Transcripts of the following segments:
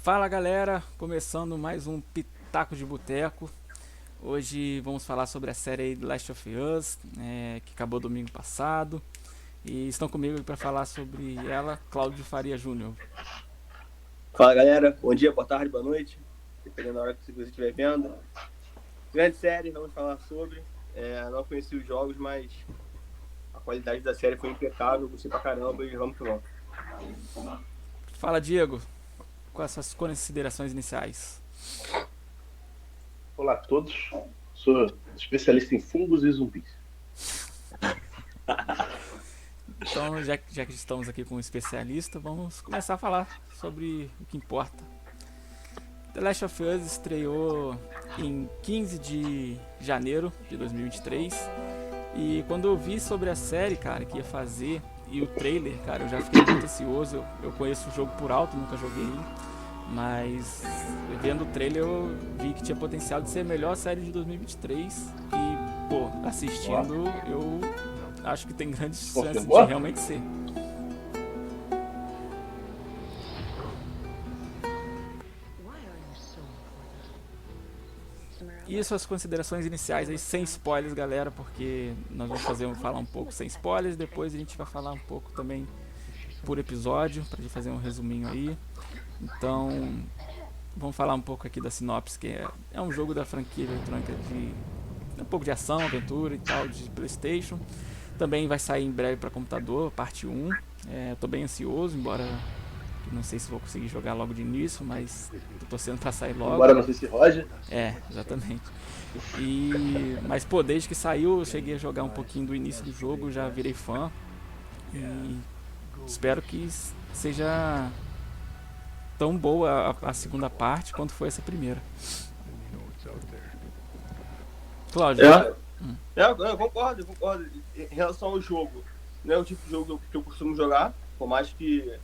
Fala galera, começando mais um Pitaco de Boteco. Hoje vamos falar sobre a série The Last of Us, que acabou domingo passado. E estão comigo para falar sobre ela, Cláudio Faria Júnior. Fala galera, bom dia, boa tarde, boa noite, dependendo da hora que você estiver vendo. Grande série, vamos falar sobre. Não conheci os jogos, mas a qualidade da série foi impecável, gostei pra caramba e vamos que vamos. Fala Diego, quais as suas considerações iniciais? Olá a todos, sou especialista em fungos e zumbis. Então, já que estamos aqui com um especialista, vamos começar a falar sobre o que importa. The Last of Us estreou em 15 de janeiro de 2023. E quando eu vi sobre a série, cara, que ia fazer, e o trailer, cara, eu já fiquei muito ansioso. Eu conheço o jogo por alto, nunca joguei, mas vendo o trailer eu vi que tinha potencial de ser a melhor série de 2023. E, pô, assistindo, eu acho que tem grandes chances de realmente ser. E suas considerações iniciais aí, sem spoilers, galera, porque nós vamos falar um pouco sem spoilers, depois a gente vai falar um pouco também por episódio, pra gente fazer um resuminho aí. Então, vamos falar um pouco aqui da sinopse, que é um jogo da franquia eletrônica de um pouco de ação, aventura e tal, de PlayStation. Também vai sair em breve para computador, parte 1. Tô bem ansioso, embora não sei se vou conseguir jogar logo de início, mas tô torcendo pra sair logo. Embora não sei se Roger. Exatamente. Mas pô, desde que saiu, eu cheguei a jogar um pouquinho do início do jogo, já virei fã. E espero que seja tão boa a segunda parte quanto foi essa primeira. Cláudio. Eu concordo. Em relação ao jogo, não é o tipo de jogo que eu costumo jogar, por mais que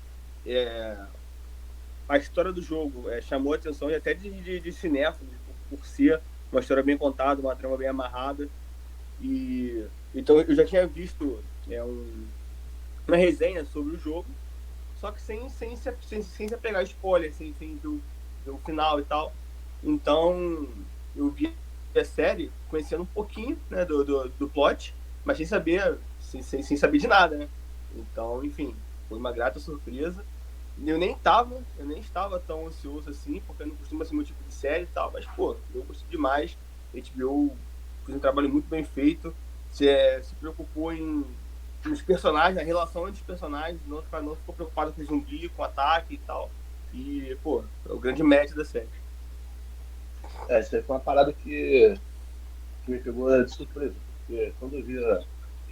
a história do jogo chamou a atenção e até de cinéfilo, por ser uma história bem contada, uma trama bem amarrada. Então eu já tinha visto uma resenha sobre o jogo, só que sem se apegar a spoiler, sem ver o final e tal. Então eu vi a série conhecendo um pouquinho, né, do plot, mas sem saber de nada, né? Então, enfim, foi uma grata surpresa. Eu nem estava tão ansioso assim, porque não costuma ser meu tipo de série e tal, mas, pô, eu gostei demais. A HBO fez um trabalho muito bem feito, se preocupou nos personagens, na relação entre os personagens, não ficou preocupado com zumbi, com ataque e tal. E, pô, é o grande mérito da série. Isso aí foi uma parada que me pegou de surpresa, porque quando eu via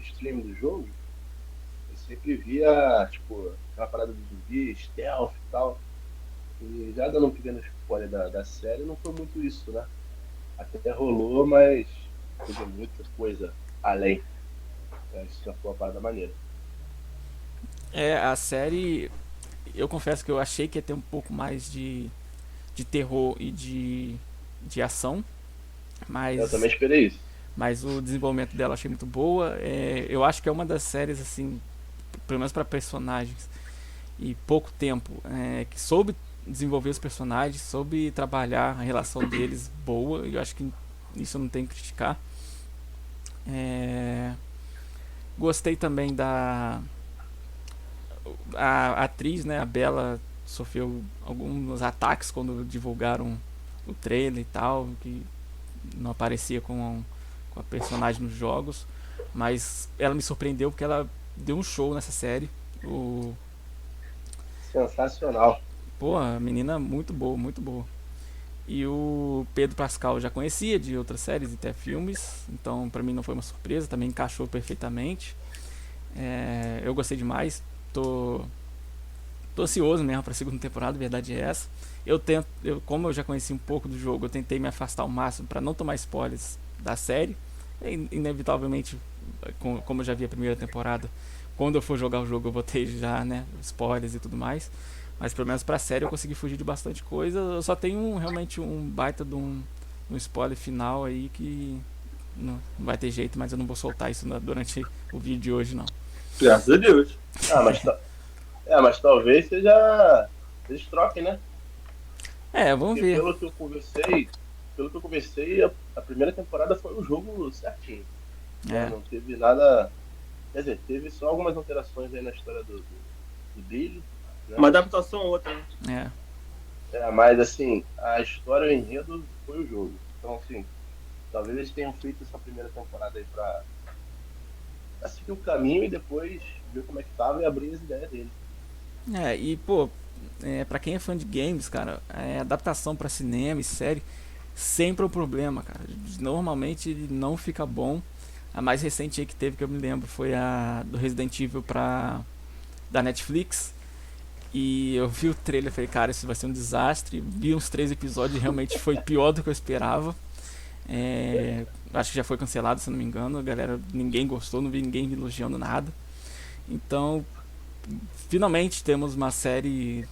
stream do jogo, eu sempre via, tipo, aquela parada do zumbi, stealth e tal. E já dando um pequeno spoiler da série, não foi muito isso, né? Até rolou, mas teve muita coisa além. Isso já foi uma parada maneira. A série, eu confesso que eu achei que ia ter um pouco mais de terror e de ação, mas eu também esperei isso. Mas o desenvolvimento dela eu achei muito boa. Eu acho que é uma das séries, assim, pelo menos para personagens e pouco tempo, que soube desenvolver os personagens, soube trabalhar a relação deles boa. E eu acho que isso eu não tenho que criticar. Gostei também a atriz, né, a Bella, sofreu alguns ataques quando divulgaram o trailer e tal, que não aparecia com a personagem nos jogos, mas ela me surpreendeu porque ela deu um show nessa série. Sensacional. Pô, a menina muito boa, muito boa. E o Pedro Pascal eu já conhecia de outras séries e até filmes, então pra mim não foi uma surpresa, também encaixou perfeitamente. Eu gostei demais, tô ansioso mesmo pra segunda temporada, a verdade é essa. Como eu já conheci um pouco do jogo, eu tentei me afastar ao máximo pra não tomar spoilers da série. Inevitavelmente, como eu já vi a primeira temporada, quando eu for jogar o jogo eu vou ter já, né, spoilers e tudo mais. Mas pelo menos pra série eu consegui fugir de bastante coisa. Eu só tenho realmente um baita de um spoiler final aí que não vai ter jeito, mas eu não vou soltar isso durante o vídeo de hoje não. Graças a Deus. Mas talvez seja. Eles troquem, né? Vamos Porque ver. pelo que eu conversei, a primeira temporada foi o jogo certinho. É, Não teve nada. Quer dizer, teve só algumas alterações aí na história do Billy, né? Uma adaptação ou outra, né? é. Mas assim, a história, o enredo foi o jogo. Então, assim, talvez eles tenham feito essa primeira temporada aí pra seguir o caminho e depois ver como é que tava e abrir as ideias dele. E pô, pra quem é fã de games, cara, adaptação pra cinema e série sempre é um problema, cara. Normalmente ele não fica bom. A mais recente aí que teve, que eu me lembro, foi a do Resident Evil da Netflix. E eu vi o trailer e falei, cara, isso vai ser um desastre. Vi uns 3 episódios e realmente foi pior do que eu esperava. Acho que já foi cancelado, se não me engano. A galera, ninguém gostou, não vi ninguém elogiando nada. Então, finalmente temos uma série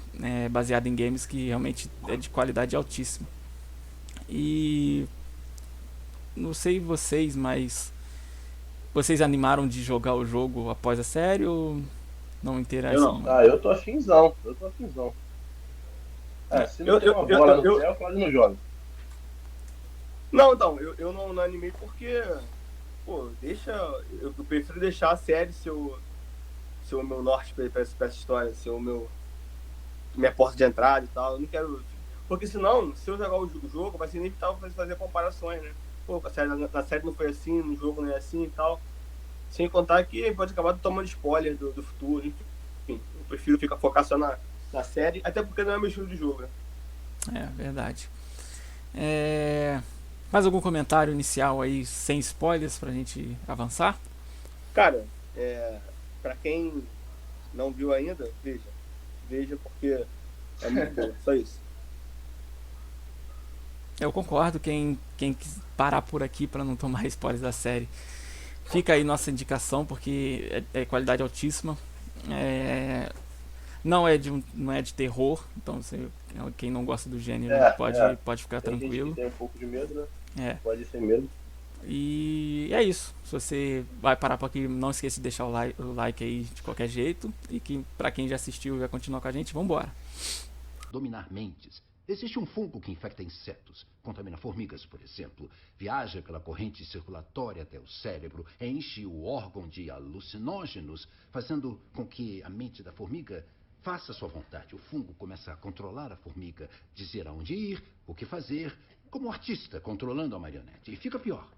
baseada em games que realmente é de qualidade altíssima. E não sei vocês, mas vocês animaram de jogar o jogo após a série ou não Eu interessa não. muito? Eu tô afinzão. É, Se não Eu, tem eu, uma eu, bola eu, no eu- céu, o Claudio não joga. não, então, eu não animei porque, pô, eu prefiro deixar a série ser o meu norte pra essa história, ser minha porta de entrada e tal. Eu não quero. Porque senão, se eu jogar o jogo, vai ser inevitável fazer comparações, né? Pô, na série não foi assim, no jogo não é assim e tal. Sem contar que pode acabar tomando spoiler do futuro, enfim. Eu prefiro focar só na série, até porque não é meu estilo de jogo, né? Verdade. Mais algum comentário inicial aí, sem spoilers, pra gente avançar? Cara, pra quem não viu ainda, veja. Veja porque é muito boa, só isso. Eu concordo, quem quis parar por aqui pra não tomar spoilers da série, fica aí nossa indicação, porque é qualidade altíssima. É, não é de terror, então quem não gosta do gênero pode ficar Tem gente que tranquilo. tem um pouco de medo, né? É. Pode ser medo. E é isso. Se você vai parar por aqui, não esqueça de deixar o like aí de qualquer jeito. E que pra quem já assistiu e vai continuar com a gente, vambora. Dominar mentes. Existe um fungo que infecta insetos, contamina formigas, por exemplo, viaja pela corrente circulatória até o cérebro, enche o órgão de alucinógenos, fazendo com que a mente da formiga faça sua vontade. O fungo começa a controlar a formiga, dizer aonde ir, o que fazer, como um artista controlando a marionete. E fica pior.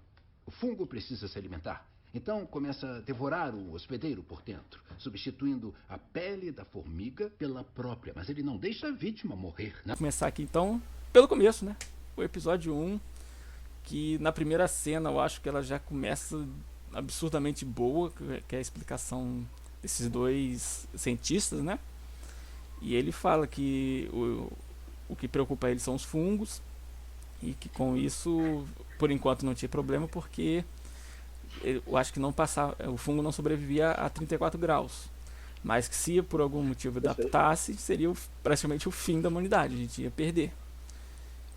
O fungo precisa se alimentar. Então começa a devorar o hospedeiro por dentro, substituindo a pele da formiga pela própria. Mas ele não deixa a vítima morrer, né? Vou começar aqui então pelo começo, né? O episódio 1, que na primeira cena eu acho que ela já começa absurdamente boa, que é a explicação desses dois cientistas, né? E ele fala que o que preocupa ele são os fungos e que com isso, por enquanto, não tinha problema porque eu acho que não passava, o fungo não sobrevivia a 34 graus. Mas que se por algum motivo adaptasse, seria praticamente o fim da humanidade, a gente ia perder.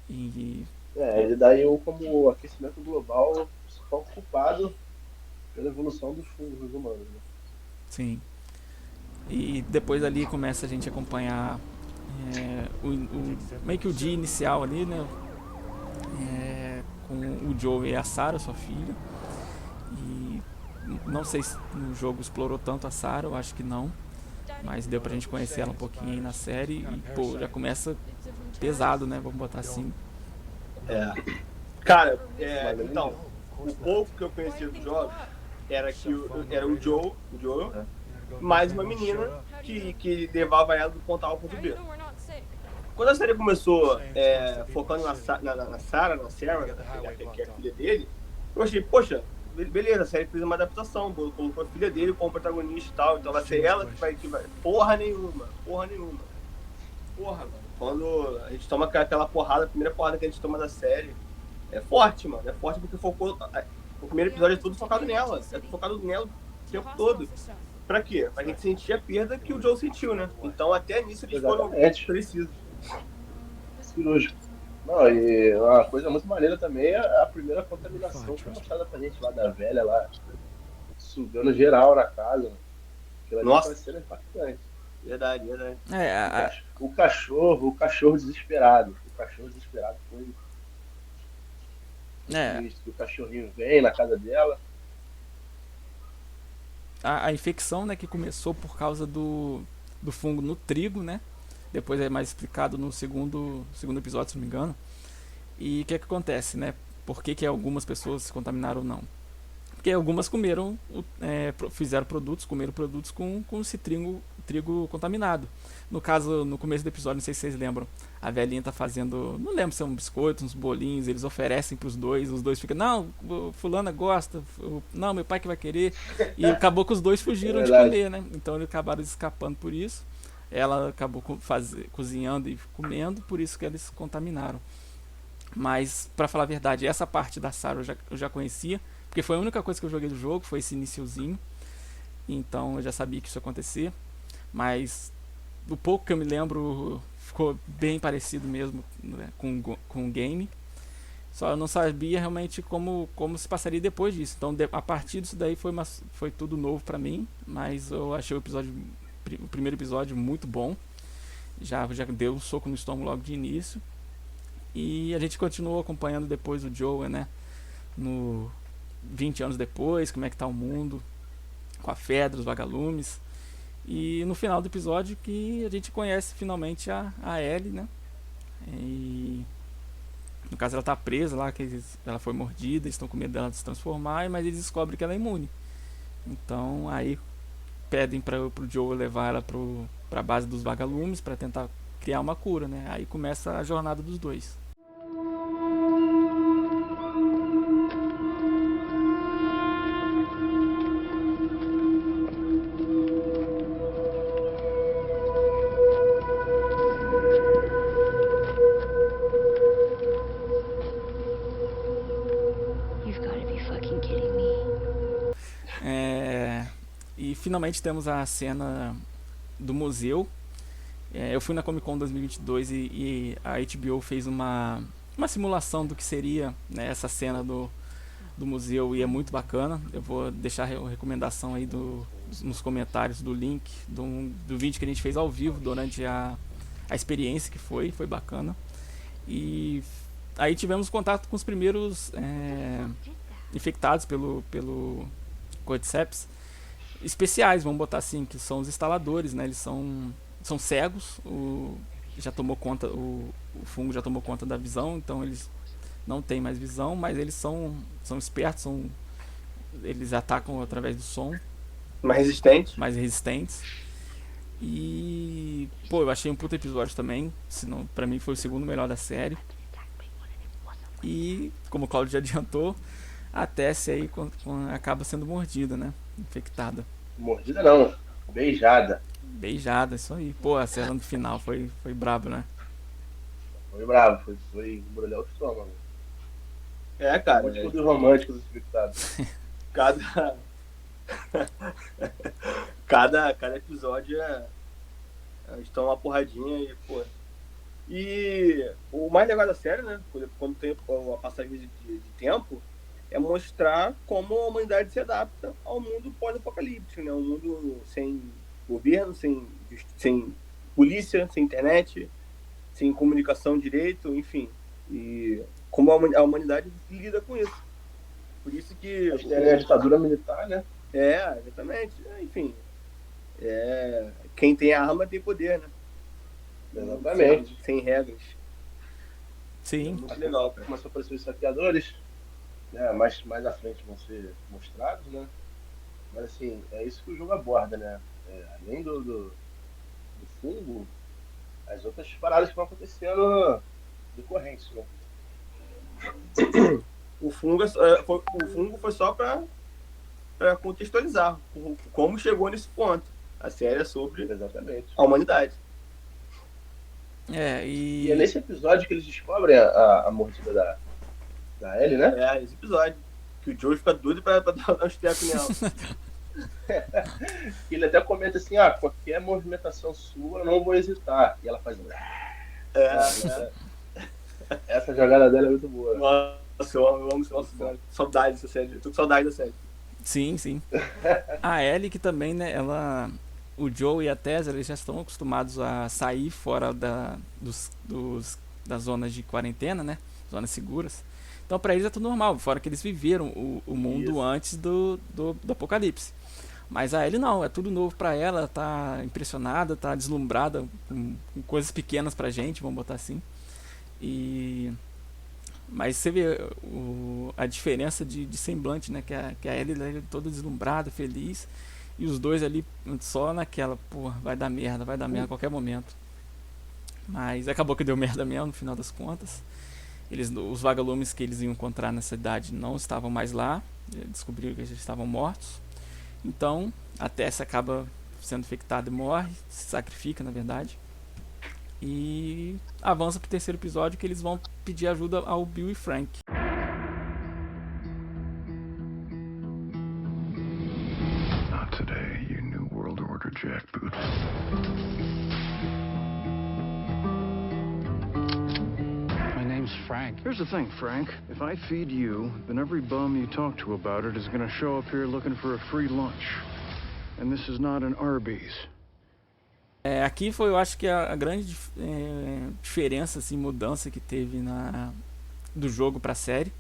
E Ele daí como o aquecimento global o principal culpado pela evolução dos fungos humanos, né? sim. E depois ali começa a gente a acompanhar meio que o dia inicial ali, né? Com o Joe e a Sarah, sua filha. E não sei se no jogo explorou tanto a Sarah, eu acho que não. Mas deu pra gente conhecer ela um pouquinho aí na série. E pô, já começa pesado, né? Vamos botar assim. Cara, então, o pouco que eu conhecia do jogo era que era o Joe, mais uma menina que levava ela do ponto A ao ponto B. Quando a série começou focando na Sarah, que é a filha dele, eu achei, poxa, beleza, a série fez uma adaptação, colocou a filha dele como protagonista e tal, então vai ser ela que vai. Porra nenhuma. Porra, mano. Quando a gente toma aquela porrada, a primeira porrada que a gente toma da série, é forte, mano. É forte porque o primeiro episódio é tudo focado nela. É focado nela o tempo todo. Pra quê? Pra gente sentir a perda que o Joe sentiu, né? Então até nisso eles foram precisos. Cirúrgico. Não, e uma coisa muito maneira também é a primeira contaminação que foi mostrada pra gente lá da velha lá, sugando geral na casa. Nossa, vai ser impactante. Verdade. O cachorro desesperado. O cachorro desesperado foi É, que o cachorrinho vem na casa dela. a infecção, né, que começou por causa do fungo no trigo, né? Depois é mais explicado no segundo episódio, se não me engano. E o que acontece, né? Por que algumas pessoas se contaminaram ou não? Porque algumas fizeram produtos, comeram produtos com esse trigo contaminado. No caso, no começo do episódio, não sei se vocês lembram, a velhinha tá fazendo, não lembro se é um biscoito, uns bolinhos, eles oferecem pros dois, os dois ficam, não, fulana gosta, não, meu pai que vai querer, e acabou que os dois fugiram de comer, né? Então eles acabaram escapando por isso. Ela acabou cozinhando e comendo, por isso que eles contaminaram. Mas, pra falar a verdade, essa parte da Sarah eu já conhecia, porque foi a única coisa que eu joguei do jogo, foi esse iniciozinho. Então eu já sabia que isso ia acontecer. Mas o pouco que eu me lembro ficou bem parecido mesmo, né, com o game. Só eu não sabia realmente como se passaria depois disso. Então a partir disso daí foi tudo novo pra mim. Mas eu achei o primeiro episódio muito bom. Já deu um soco no estômago logo de início. E a gente continuou acompanhando depois o Joel, né? 20 anos depois, como é que tá o mundo, com a Fedra, os vagalumes. E no final do episódio que a gente conhece finalmente a Ellie, né? E no caso ela tá presa lá, que ela foi mordida, estão com medo dela se transformar, mas eles descobrem que ela é imune. Então aí pedem pro Joel levar ela pra base dos vagalumes para tentar criar uma cura, né? Aí começa a jornada dos dois. E finalmente temos a cena do museu. Eu fui na Comic Con 2022 e a HBO fez uma simulação do que seria, né, essa cena do museu, e é muito bacana. Eu vou deixar a recomendação aí nos comentários do link do vídeo que a gente fez ao vivo durante a experiência, que foi bacana. E aí tivemos contato com os primeiros infectados pelo Cordyceps especiais, vamos botar assim, que são os instaladores, né? Eles são cegos, o fungo já tomou conta da visão, então eles não têm mais visão, mas eles são espertos, eles atacam através do som. Mais resistentes. E pô, eu achei um puta episódio também, senão, pra mim foi o segundo melhor da série. E como o Claudio já adiantou, a Tessie aí acaba sendo mordida, né? Infectada. Mordida não, beijada. Beijada, isso aí. Pô, a cena do final foi brabo, né? Foi bravo, foi embrulhar o estômago. Cara. Muito do romântico do infectado. Cada episódio estão uma porradinha e, pô. E o mais legal da série, né? Quando tem a passagem de tempo, é mostrar como a humanidade se adapta ao mundo pós-apocalíptico, né? Um mundo sem governo, sem polícia, sem internet, sem comunicação direito, enfim. E como a humanidade lida com isso. Por isso que... A ditadura militar, né? Exatamente. Enfim. Quem tem arma tem poder, né? Exatamente. Sem regras. Sim. Muito legal, cara. Começou a aparecer os saqueadores, né? Mais à frente vão ser mostrados, né? Mas assim, é isso que o jogo aborda, né? Além do fungo, as outras paradas que vão acontecendo decorrentes, né? O fungo foi só para contextualizar como chegou nesse ponto. A série é sobre Exatamente. A humanidade. E é nesse episódio que eles descobrem a mordida da Ellie, né? Esse episódio. Que o Joe fica doido pra dar um step nela. Ele até comenta assim, qualquer movimentação sua, eu não vou hesitar. E ela faz... Essa jogada dela é muito boa. Nossa, eu amo saudade dessa série. Eu tô com saudade da série. Sim. A Ellie, que também, né, o Joe e a Tessa, eles já estão acostumados a sair fora dos das zonas de quarentena, né? Zonas seguras. Então pra eles é tudo normal, fora que eles viveram o mundo Isso. antes do apocalipse. Mas a Ellie não, é tudo novo pra ela, tá impressionada, tá deslumbrada com coisas pequenas pra gente, vamos botar assim. Mas você vê a diferença de semblante, né? Que a Ellie é toda deslumbrada, feliz, e os dois ali só naquela, porra, vai dar merda a qualquer momento. Mas acabou que deu merda mesmo no final das contas. Os vagalumes que eles iam encontrar na cidade não estavam mais lá, descobriram que eles estavam mortos. Então a Tess acaba sendo infectada e morre, se sacrifica na verdade. E avança pro terceiro episódio, que eles vão pedir ajuda ao Bill e Frank. Not today, you New World Order jackboot. My name's Frank. Here's the thing, Frank. If I feed you, then every bum you talk to about it is gonna show up here looking for a free lunch. And this is not an Arby's. Aqui foi, eu acho que a grande diferença, assim, mudança que teve do jogo pra série,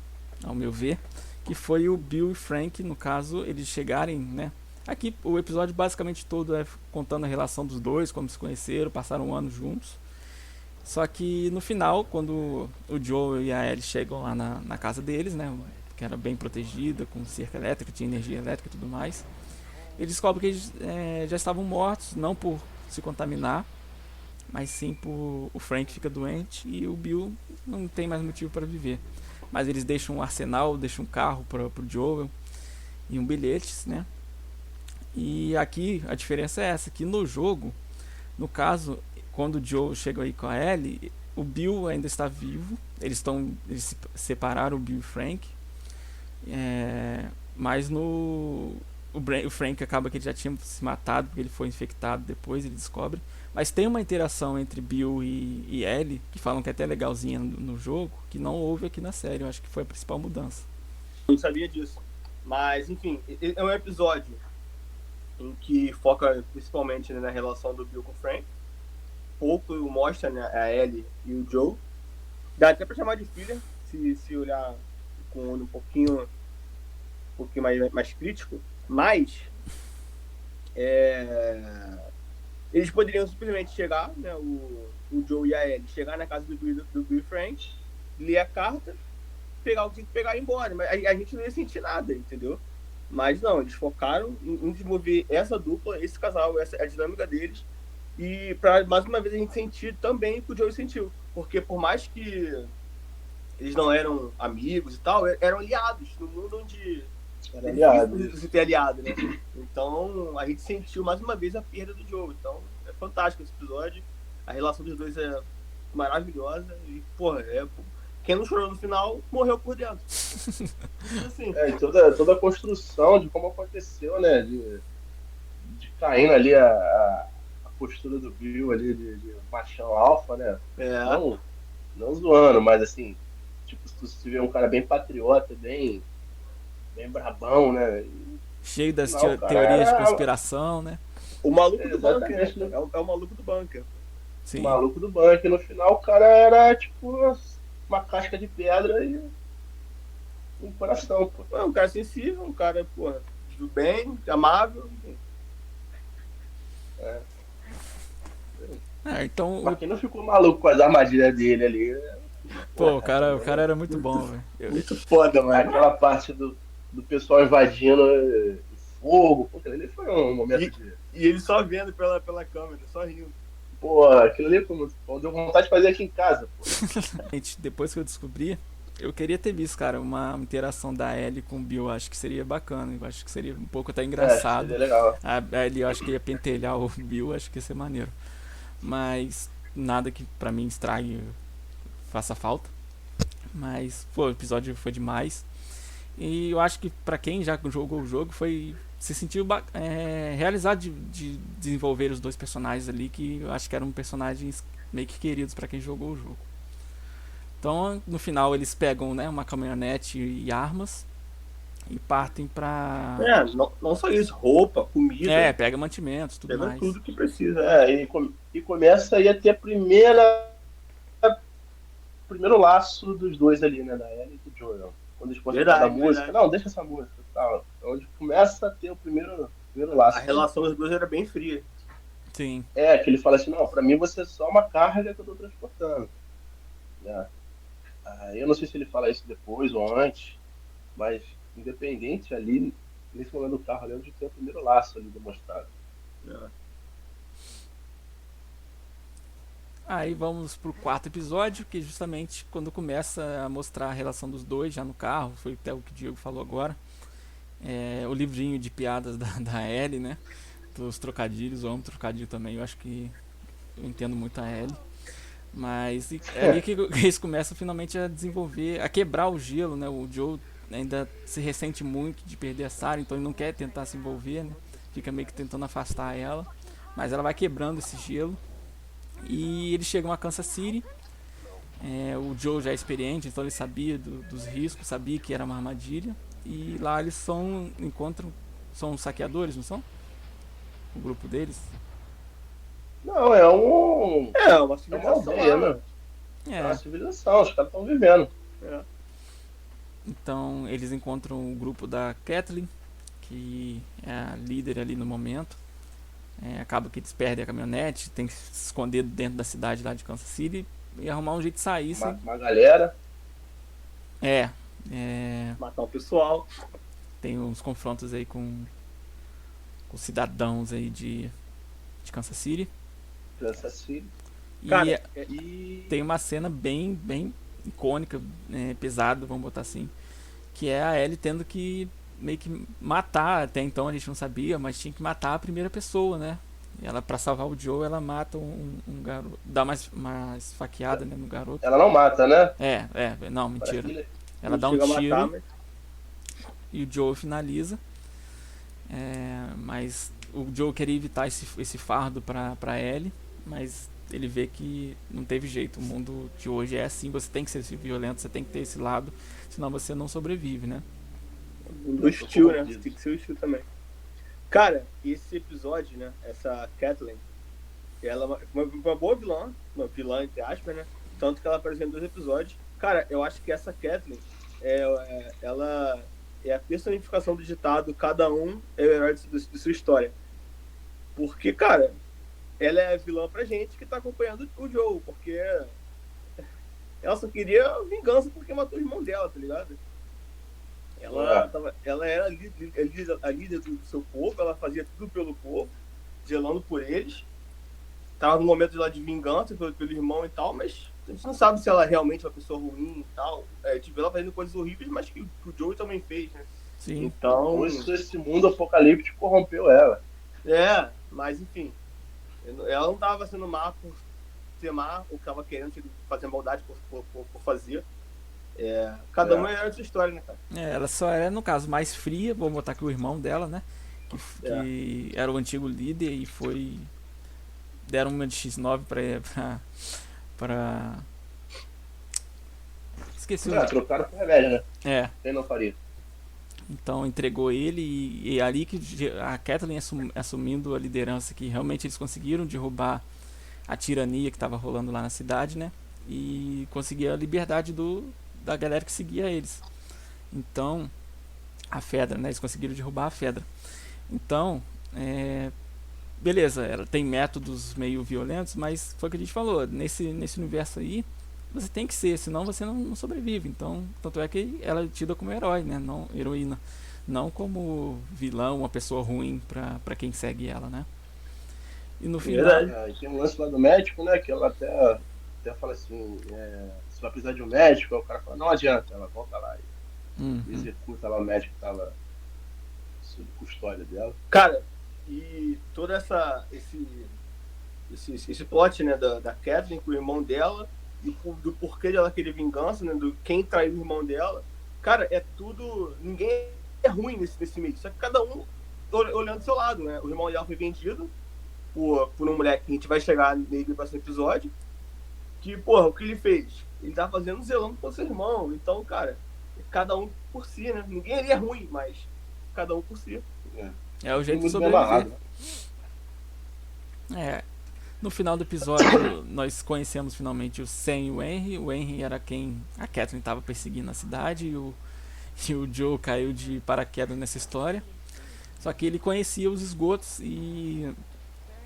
ao meu ver, que foi o Bill e Frank, no caso, eles chegarem, né? Aqui o episódio basicamente todo é contando a relação dos dois, como se conheceram, passaram um ano juntos. Só que no final, quando o Joel e a Ellie chegam lá na casa deles, né? Que era bem protegida, com cerca elétrica, tinha energia elétrica e tudo mais. Eles descobrem que eles já estavam mortos, não por se contaminar, mas sim por o Frank fica doente e o Bill não tem mais motivo para viver. Mas eles deixam um arsenal, deixam um carro para o Joel e um bilhetes, né? E aqui a diferença é essa, que no jogo, no caso, quando o Joel chega aí com a Ellie, o Bill ainda está vivo, eles se separaram, o Bill e o Frank, mas o Frank acaba que ele já tinha se matado porque ele foi infectado depois, ele descobre. Mas tem uma interação entre Bill e Ellie, que falam que é até legalzinha no jogo, que não houve aqui na série. Eu acho que foi a principal mudança. Eu não sabia disso. Mas, enfim, é um episódio em que foca principalmente, né, na relação do Bill com o Frank. Pouco mostra, né, a Ellie e o Joe. Dá até pra chamar de filha, se olhar com o olho um pouquinho mais crítico. Mas eles poderiam simplesmente chegar, né, o Joe e a Ellie, chegar na casa do Bill e Frank, ler a carta, pegar o que tinha que pegar e ir embora. Mas a gente não ia sentir nada, entendeu? Mas não, eles focaram em desenvolver essa dupla, esse casal, a dinâmica deles, e pra mais uma vez a gente sentir também o que o Joe sentiu. Porque por mais que eles não eram amigos e tal, eram aliados no mundo onde se ter aliado, né? Então a gente sentiu mais uma vez a perda do Joe. Então é fantástico esse episódio. A relação dos dois é maravilhosa. E, porra, quem não chorou no final morreu por dentro. Assim. E toda a construção de como aconteceu, né? De caindo ali a postura do Bill ali de machão alfa, né? Não zoando, mas assim, tipo, se você vê um cara bem patriota, bem brabão, né? Cheio das teorias de conspiração, né? O maluco do bunker, né? É o maluco do bunker. Sim. O maluco do bunker. No final, o cara era tipo uma casca de pedra e um coração, pô. Um cara sensível, um cara, pô, do bem, amável. Então. Pra quem não ficou maluco com as armadilhas dele ali. Pô, o cara era muito bom, velho. Muito foda, mano. Aquela parte do pessoal invadindo fogo. Pô, aquilo ali foi um momento E ele só vendo pela câmera, só rindo. Pô, aquilo ali deu vontade de fazer aqui em casa, pô. Gente, depois que eu descobri, eu queria ter visto, cara, uma interação da Ellie com o Bill. Acho que seria bacana. Eu acho que seria um pouco até engraçado. Seria legal. A Ellie, eu acho que ia pentelhar o Bill, acho que ia ser maneiro. Mas nada que pra mim estrague, faça falta. Mas, pô, o episódio foi demais. E eu acho que pra quem já jogou o jogo, se sentiu realizado de desenvolver os dois personagens ali, que eu acho que eram personagens meio que queridos pra quem jogou o jogo. Então, no final, eles pegam, né, uma caminhonete e armas e partem pra... não só isso, roupa, comida. Pega mantimentos, tudo pega mais. Tudo que precisa. E começa aí a ter a primeira primeiro laço dos dois ali, né? Da Ellie e do Joel. Quando eles postam da música. Verdade. Não, deixa essa música e tal. É onde começa a ter o primeiro laço. A relação dos dois era bem fria. Sim. É, que ele fala assim, não, pra mim você é só uma carga que eu tô transportando. Né? Eu não sei se ele fala isso depois ou antes, mas independente ali, nesse momento do carro ali, é onde tem o primeiro laço ali demonstrado. Aí vamos pro quarto episódio, que é justamente quando começa a mostrar a relação dos dois já no carro, foi até o que o Diego falou agora. O livrinho de piadas da Ellie, né? Dos trocadilhos, eu amo trocadilho também, eu acho que eu entendo muito a Ellie. Mas é ali que eles começam finalmente a desenvolver, a quebrar o gelo, né? O Joe ainda se ressente muito de perder a Sarah, então ele não quer tentar se envolver, né? Fica meio que tentando afastar ela. Mas ela vai quebrando esse gelo. E eles chegam a Kansas City. O Joe já é experiente, então ele sabia dos riscos, sabia que era uma armadilha. E lá eles encontram. São saqueadores, não são? O grupo deles. Não, é uma É uma civilização. aldeia, né? É uma civilização, os caras estão vivendo. É. Então eles encontram o grupo da Kathleen, que é a líder ali no momento. Acaba que eles perdem a caminhonete, tem que se esconder dentro da cidade lá de Kansas City e arrumar um jeito de sair. Uma galera. Matar o pessoal. Tem uns confrontos aí com cidadãos aí de Kansas City. Kansas City. E Cara, tem uma cena bem icônica, pesada, vamos botar assim, que é a Ellie tendo que meio que matar, até então a gente não sabia, mas tinha que matar a primeira pessoa, né? E ela, pra salvar o Joe, ela mata um garoto, dá uma esfaqueada, né, no garoto. Ela não mata, né? Não, mentira. Parece Ela dá um tiro matar, mas... e o Joe finaliza. Mas o Joe queria evitar esse fardo pra Ellie, mas ele vê que não teve jeito. O mundo de hoje é assim, você tem que ser violento, você tem que ter esse lado, senão você não sobrevive, né? Do estilo, né? Tem que ser o estilo também. Cara, esse episódio, né? Essa Kathleen, ela é uma boa vilã, uma vilã entre aspas, né? Tanto que ela apareceu em 2 episódios. Cara, eu acho que essa Kathleen, ela é a personificação do ditado: cada um é o herói de sua história. Porque, cara, ela é vilã pra gente que tá acompanhando o Joe, porque ela só queria vingança porque matou o irmão dela, tá ligado? Ela era a líder do seu povo, ela fazia tudo pelo povo, zelando por eles. Tava no momento de vingança pelo irmão e tal, mas a gente não sabe se ela é realmente uma pessoa ruim e tal. Ela fazendo coisas horríveis, mas que o Joey também fez, né? Sim. Então... esse mundo apocalíptico corrompeu ela. Mas enfim. Ela não tava sendo má por ser má, ou tava querendo fazer maldade por fazer. Cada um é a sua história, né, cara? Ela só era, no caso, mais fria. Vou botar aqui o irmão dela, né? Que era o antigo líder e foi... Deram uma de X9 pra... Esqueci o nome. Trocaram por remédio, né? Quem não faria? Então entregou ele e ali que a Kathleen assumindo a liderança, que realmente eles conseguiram derrubar a tirania que estava rolando lá na cidade, né? E conseguir a liberdade da galera que seguia eles. Então, a Fedra, né? Eles conseguiram derrubar a Fedra. Então, beleza, ela tem métodos meio violentos, mas foi o que a gente falou, nesse universo aí, você tem que ser, senão você não sobrevive. Então, tanto é que ela é tida como herói, né? Não heroína, não como vilão, uma pessoa ruim pra quem segue ela, né? E no final... Tem um lance lá do médico, né? Que ela até fala assim, você vai precisar de um médico, aí o cara fala, não adianta, ela volta lá e executa lá o médico que tava sob custódia dela. Cara, e todo esse plot, né, da Kathleen com o irmão dela, e do porquê de ela querer vingança, né, do quem traiu o irmão dela, cara, é tudo... Ninguém é ruim nesse meio, só que cada um olhando do seu lado, né? O irmão dela foi vendido por um moleque que a gente vai chegar nele no próximo episódio, que, porra, o que ele fez? Ele tá fazendo zelando pelo seu irmão. Então, cara, cada um por si, né? Ninguém ali é ruim, mas cada um por si. É o jeito de sobreviver. No final do episódio, nós conhecemos finalmente o Sam e o Henry. O Henry era quem a Catherine estava perseguindo na cidade e o Joe caiu de paraquedas nessa história. Só que ele conhecia os esgotos e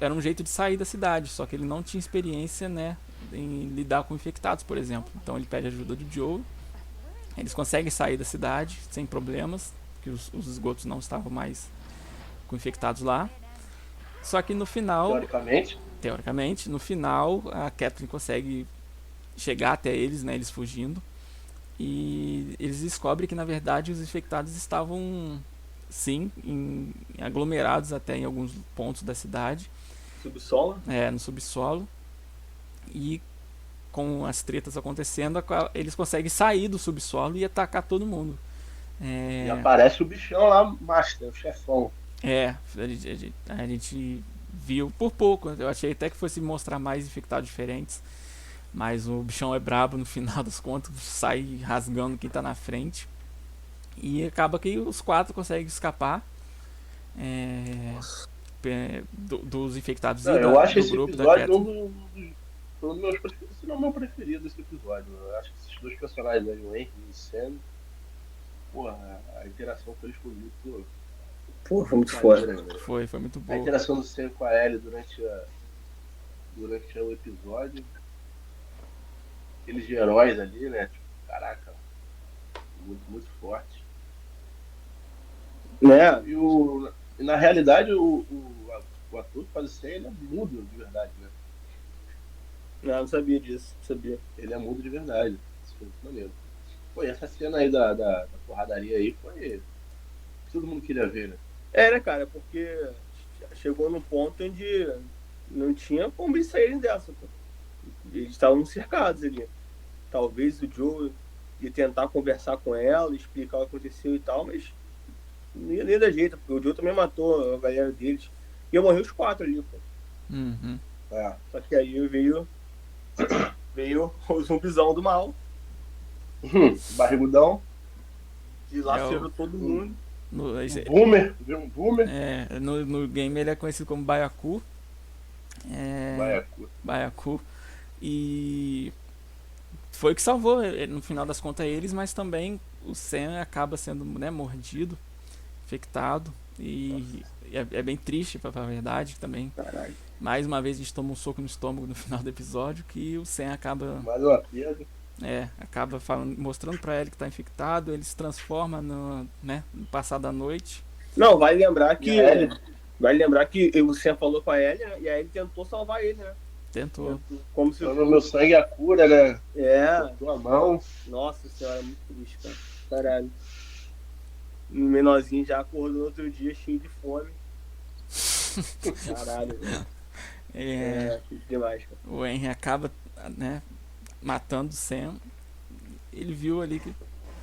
era um jeito de sair da cidade, só que ele não tinha experiência, né, em lidar com infectados, por exemplo. Então ele pede ajuda do Joe. Eles conseguem sair da cidade sem problemas, porque os esgotos não estavam mais com infectados lá. Só que no final, teoricamente, no final a Catherine consegue chegar até eles, né, eles fugindo. E eles descobrem que na verdade os infectados estavam sim aglomerados até em alguns pontos da cidade. Subsolo? No subsolo. E com as tretas acontecendo, eles conseguem sair do subsolo e atacar todo mundo. E aparece o bichão lá, Master, o chefão. A gente viu por pouco. Eu achei até que fosse mostrar mais infectados diferentes. Mas o bichão é brabo no final das contas, sai rasgando quem tá na frente. E acaba que os 4 conseguem escapar dos infectados eu acho do esse grupo da episódio Catherine. um dos meus preferidos, se não o meu preferido esse episódio. Eu acho que esses dois personagens aí, o Henry e o Sam, porra, a interação com eles foi muito... Pô, foi muito foda. Foi muito boa. A interação do Sam com a Ellie durante o episódio. Aqueles de heróis ali, né? Tipo, caraca, muito, muito forte. Né? E na realidade, o ator que faz o Sam, ele é mudo de verdade, né? Não sabia disso, sabia. Ele é mudo de verdade. Isso foi muito maneiro. Pô, e essa cena aí da porradaria aí foi... Todo mundo queria ver, né? Né, cara? Porque chegou num ponto onde não tinha como eles saírem dessa, pô. Eles estavam cercados ali. Talvez o Joe ia tentar conversar com ela, explicar o que aconteceu e tal, mas não ia nem dar jeito, porque o Joe também matou a galera deles. E morreu os 4 ali, pô. Uhum. Só que aí veio o zumbizão do mal. Barrigudão. Dilacerou todo mundo. Boomer. No game ele é conhecido como Baiacu. Baiacu. E foi o que salvou, no final das contas, eles, mas também o Sam acaba sendo, né, mordido, infectado. E é bem triste, pra falar a verdade, também. Caralho. Mais uma vez a gente toma um soco no estômago no final do episódio, que o Sam acaba... Mais uma piada. Acaba mostrando pra ele que tá infectado, ele se transforma no passar da noite. Não, vale lembrar que o Sam falou com a Ellie, né, e aí ele tentou salvar ele, né? Tentou. Como se no meu sangue a cura, né? Tua mão. Nossa senhora, muito triste, cara. Caralho. O menorzinho já acordou no outro dia cheio de fome. Caralho, velho. Demais, cara. O Henry acaba, né, matando o Sam. Ele viu ali que,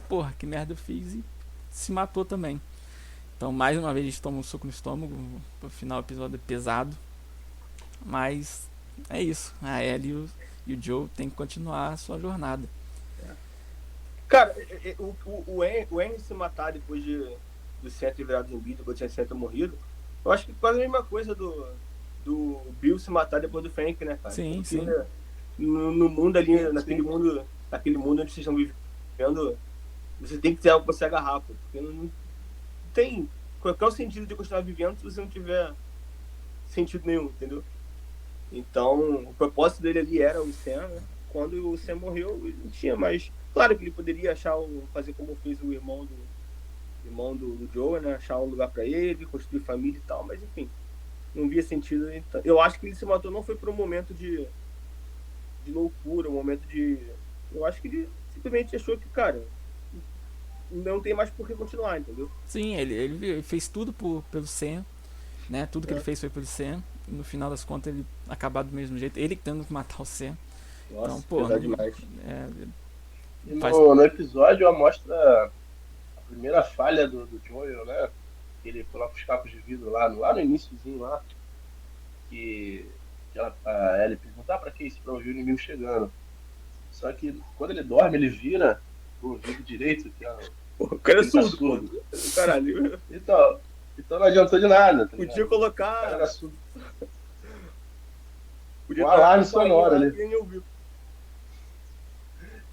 porra, que merda eu fiz, e se matou também. Então, mais uma vez, a gente toma um soco no estômago. No final do episódio é pesado. Mas é isso. A Ellie e o Joe tem que continuar a sua jornada. Cara, o Henry se matar depois do Sam ter virado zumbi, depois de Sam ter morrido, eu acho que quase a mesma coisa do Bill se matar depois do Frank, né, cara? Sim, porque sim. No mundo ali, naquele mundo onde vocês estão vivendo, você tem que ter algo pra se agarrar, pô, porque não tem qualquer sentido de continuar vivendo se você não tiver sentido nenhum, entendeu? Então, o propósito dele ali era o Sam, né? Quando o Sam morreu, ele não tinha mais. Claro que ele poderia fazer como fez o irmão do Joe, né? Achar um lugar pra ele, construir família e tal, mas enfim, não via sentido. Então, eu acho que ele se matou não foi por um momento de loucura, um momento de... Eu acho que ele simplesmente achou que, cara, não tem mais por que continuar, entendeu? Sim, ele fez tudo pelo Sam, né? Tudo que ele fez foi pelo Sam. E no final das contas ele acabou do mesmo jeito. Ele tendo que matar o Sam. Nossa, então, pô, demais. No episódio mostra a primeira falha do Joel, né? Ele coloca os capos de vidro lá no iniciozinho lá. Que a Ellie pergunta, pra que isso? Pra ouvir o inimigo chegando. Só que quando ele dorme, ele vira o ouvido direito, que é o cara é surdo. Caralho. Então não adiantou de nada. Tá podia colocar. Podia Um estar alarme uma campainha sonoro, lá né? que ninguém ouviu.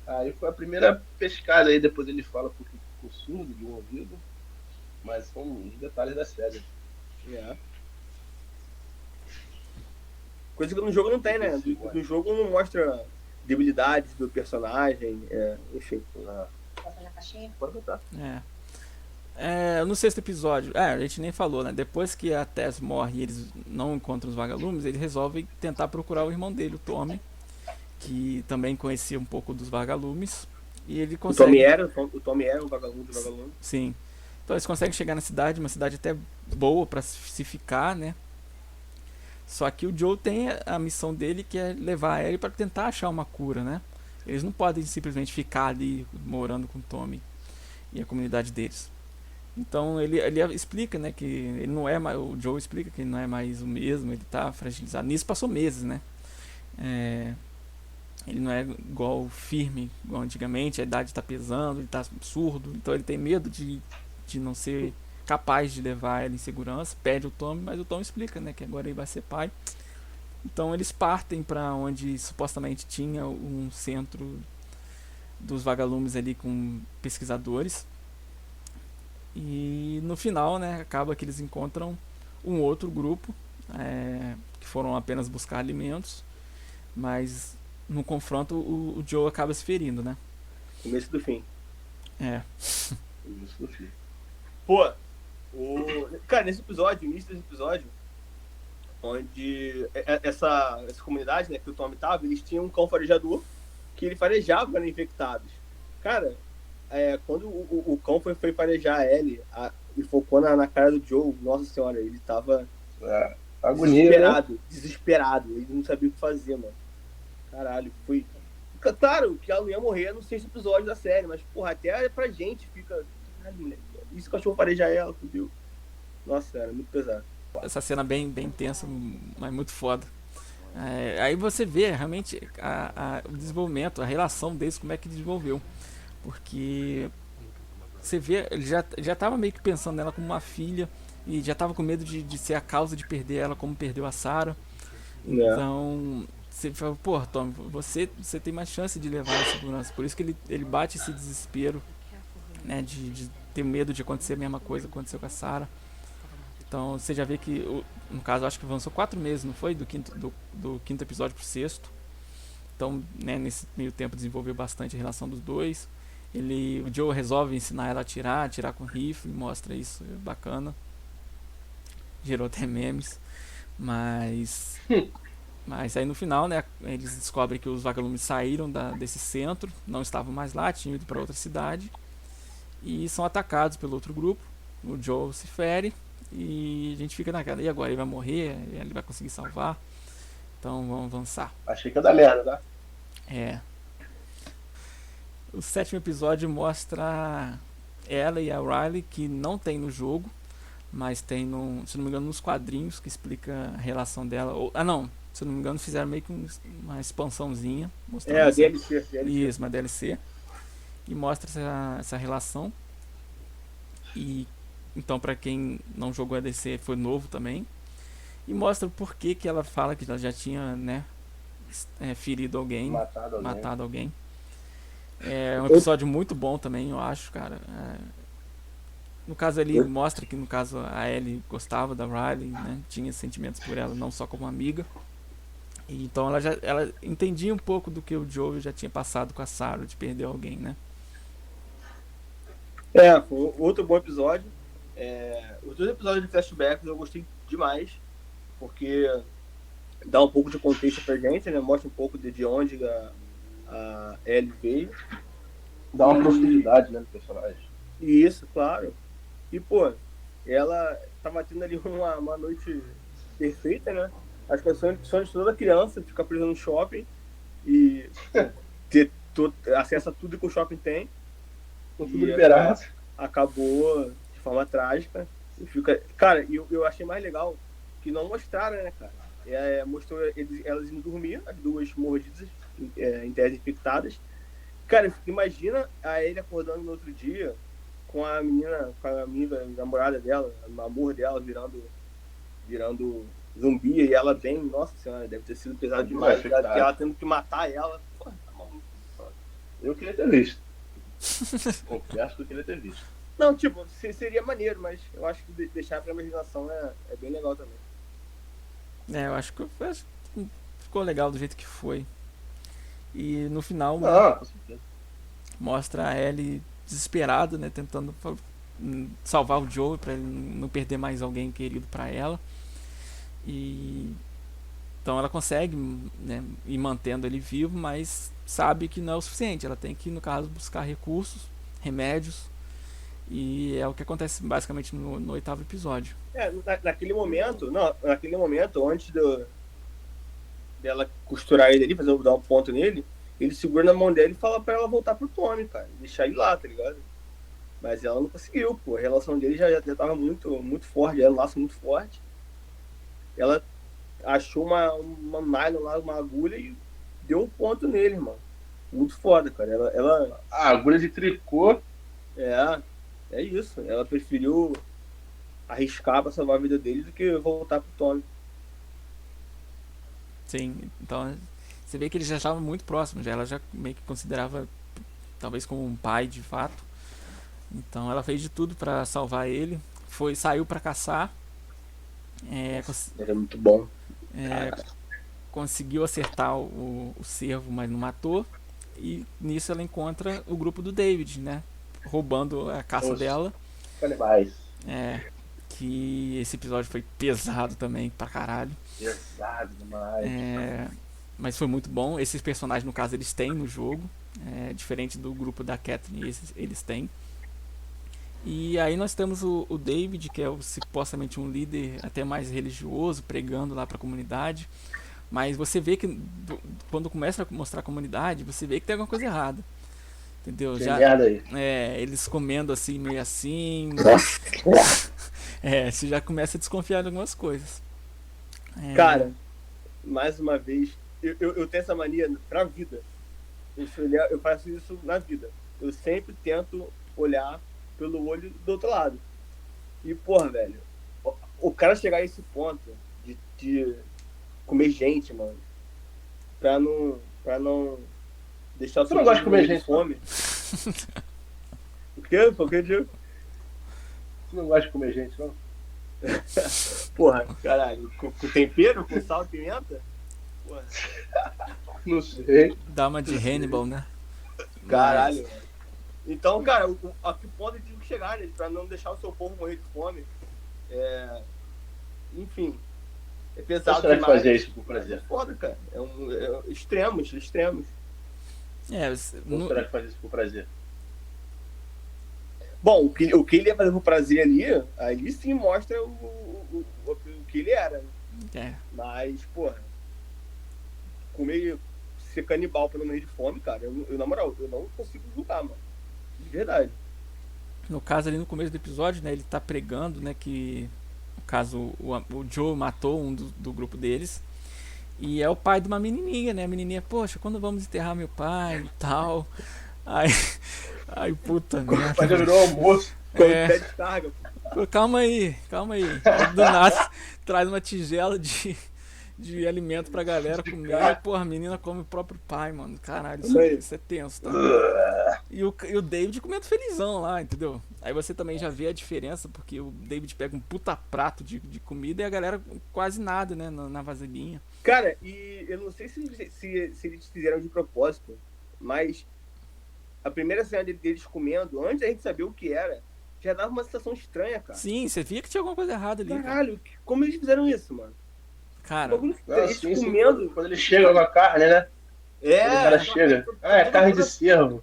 Aí foi a primeira pescada aí, depois ele fala porque ficou surdo de um ouvido, mas são os detalhes da série. É. Coisa que no jogo não tem, né? Esse, ué, No jogo não mostra debilidades do personagem, enfim. pode botar. No sexto episódio, a gente nem falou, né? Depois que a Tess morre e eles não encontram os vagalumes, eles resolvem tentar procurar o irmão dele, o Tommy, que também conhecia um pouco dos vagalumes. E ele consegue. O Tommy era um vagalume. Sim. Então eles conseguem chegar na cidade, uma cidade até boa pra se ficar, né? Só que o Joe tem a missão dele, que é levar a Ellie para tentar achar uma cura, né? Eles não podem simplesmente ficar ali morando com o Tommy e a comunidade deles. Então ele explica, né, que ele não é mais, o Joe explica que ele não é mais o mesmo, ele tá fragilizado. Nisso passou meses, né? Ele não é igual firme, igual antigamente, a idade está pesando, ele está surdo, então ele tem medo de não ser capaz de levar ela em segurança, pede o Tom, mas o Tom explica, né, que agora ele vai ser pai. Então eles partem para onde supostamente tinha um centro dos vagalumes ali com pesquisadores. E no final, né, acaba que eles encontram um outro grupo que foram apenas buscar alimentos, mas no confronto o Joe acaba se ferindo, né? Começo do fim. Começo do fim. Pô, cara, nesse episódio, início desse episódio, onde essa comunidade, né, que o Tommy tava, eles tinham um cão farejador que ele farejava, né, infectados. Cara, quando o cão foi farejar a Ellie e focou na cara do Joe, nossa senhora, ele tava agonia, desesperado, ele não sabia o que fazer, mano. Caralho, foi... Claro que ela não ia morrer no sexto episódio da série, mas, porra, até pra gente fica... Caralho, né? E se o cachorro farejar ela, fudeu. Nossa, era muito pesado. Essa cena bem tensa, mas muito foda. Aí você vê realmente o desenvolvimento, a relação deles, como é que desenvolveu. Porque você vê, ele já tava meio que pensando nela como uma filha e já tava com medo de ser a causa de perder ela, como perdeu a Sarah. Então, você fala, pô, Tom, você tem mais chance de levar a segurança. Por isso que ele bate esse desespero, né, de ter medo de acontecer a mesma coisa que aconteceu com a Sarah. Então você já vê que, no caso, acho que avançou 4 meses, não foi? Do quinto episódio pro sexto. Então, né, nesse meio tempo desenvolveu bastante a relação dos dois. O Joe resolve ensinar ela a atirar com rifle, mostra isso, é bacana. Gerou até memes. Mas aí no final, né, eles descobrem que os vagalumes saíram desse centro, não estavam mais lá, tinham ido para outra cidade. E são atacados pelo outro grupo. O Joe se fere e a gente fica naquela, e agora? Ele vai morrer? Ele vai conseguir salvar? Então vamos avançar. Achei que ia dar merda, tá? O sétimo episódio mostra ela e a Riley, que não tem no jogo, mas tem, se não me engano, nos quadrinhos, que explica a relação dela. Se não me engano, fizeram meio que uma expansãozinha. A DLC. Isso, uma DLC. E mostra essa relação. E então, pra quem não jogou a DLC, foi novo também. E mostra o porquê que ela fala que ela já tinha, né, ferido alguém, matado alguém. É um episódio muito bom também, eu acho, cara. No caso ali, mostra que no caso a Ellie gostava da Riley, né, tinha sentimentos por ela, não só como amiga. E então ela entendia um pouco do que o Joe já tinha passado com a Sarah, de perder alguém, né. Foi outro bom episódio. Os 2 episódios de flashbacks eu gostei demais, porque dá um pouco de contexto pra gente, né? Mostra um pouco de onde a Ellie veio. Dá uma profundidade, né, no personagem. Isso, claro. E, pô, ela tava tendo ali uma noite perfeita, né? Acho que é o sonho de toda criança, ficar presa no shopping e ter acesso a tudo que o shopping tem. Com tudo liberado. Acabou de forma trágica. Cara, eu achei mais legal que não mostraram, né, cara? Mostrou elas indo dormir, as duas mordidas, em tese infectadas. Cara, imagina a Ellie acordando no outro dia com a menina namorada dela, o amor dela, virando zumbi e ela bem, nossa senhora, deve ter sido pesado demais. Ela tendo que matar ela. Porra, tá maluco. Eu queria ter visto. Confesso que eu queria ter visto. Não, tipo, seria maneiro, mas eu acho que deixar pra imaginação é bem legal também. Eu acho que ficou legal do jeito que foi. E no final Com certeza. mostra a Ellie desesperada, né, tentando salvar o Joe para ele não perder mais alguém querido para ela. E então ela consegue, né, ir mantendo ele vivo, mas sabe que não é o suficiente. Ela tem que, no caso, buscar recursos, remédios, e é o que acontece basicamente no 8º episódio. Naquele momento, antes dela costurar ele ali, dar um ponto nele, ele segura na mão dela e fala pra ela voltar pro Tommy, cara, deixar ele lá, tá ligado? Mas ela não conseguiu, pô, a relação dele já tava muito, muito forte, era um laço muito forte. Ela achou uma nylon lá, uma agulha e deu um ponto nele, irmão. Muito foda, cara. Ela... A agulha de tricô. É isso. Ela preferiu arriscar pra salvar a vida dele do que voltar pro Tommy. Sim, então você vê que eles já estavam muito próximos, ela já meio que considerava talvez como um pai de fato. Então ela fez de tudo pra salvar ele, saiu pra caçar. Era muito bom. Conseguiu acertar o cervo, mas não matou. E nisso ela encontra o grupo do David, né, roubando a caça dela. Canibais. Que esse episódio foi pesado também pra caralho. Pesado demais. Mas foi muito bom. Esses personagens, no caso, eles têm no jogo. Diferente do grupo da Catherine, eles têm. E aí nós temos o David, que é supostamente um líder até mais religioso, pregando lá pra comunidade. Mas você vê que quando começa a mostrar a comunidade, você vê que tem alguma coisa errada. Entendeu? Eles comendo assim, meio assim. Você já começa a desconfiar de algumas coisas. Cara, mais uma vez, eu tenho essa mania pra vida. Eu faço isso na vida. Eu sempre tento olhar pelo olho do outro lado. E, porra, velho, o cara chegar a esse ponto de comer gente, mano, pra não deixar o seu não gosta de comer gente, fome. O quê? Por que, Diego? Você não gosta de comer gente, não? Porra, caralho, com tempero, com sal e pimenta? Porra. Não sei. Dá uma de Hannibal, né? Caralho. Então, cara, a que ponto a gente tem que chegar, né? Pra não deixar o seu povo morrer de fome. Enfim. É pesado demais. demais. Fazer isso por prazer. É foda, cara. Extremos. Não será que fazer isso por prazer? Bom, o que ele ia fazer por prazer ali sim mostra o que ele era. Mas, porra, ser canibal pra não morrer de fome, cara, eu na moral, eu não consigo julgar, mano. De verdade. No caso ali no começo do episódio, né, ele tá pregando, né, que no caso o Joe matou um do grupo deles. E é o pai de uma menininha, né? A menininha, poxa, quando vamos enterrar meu pai e tal. Aí puta merda. O pai já virou almoço. Pé de carga. Calma aí. Aí, do nada, traz uma tigela de alimento pra galera comer. E, porra, a menina come o próprio pai, mano. Caralho, isso é tenso, tá? E o David comendo felizão lá, entendeu? Aí você também já vê a diferença, porque o David pega um puta prato de comida e a galera quase nada, né, na vasilhinha. Cara, e eu não sei se eles fizeram de propósito, mas a primeira cena deles comendo, antes da gente saber o que era, já dava uma sensação estranha, cara. Sim, você via que tinha alguma coisa errada ali. Caralho, como eles fizeram isso, mano? Cara, eles comendo. Quando ele chega com a carne, né? Quando o cara chega. É carne de cervo.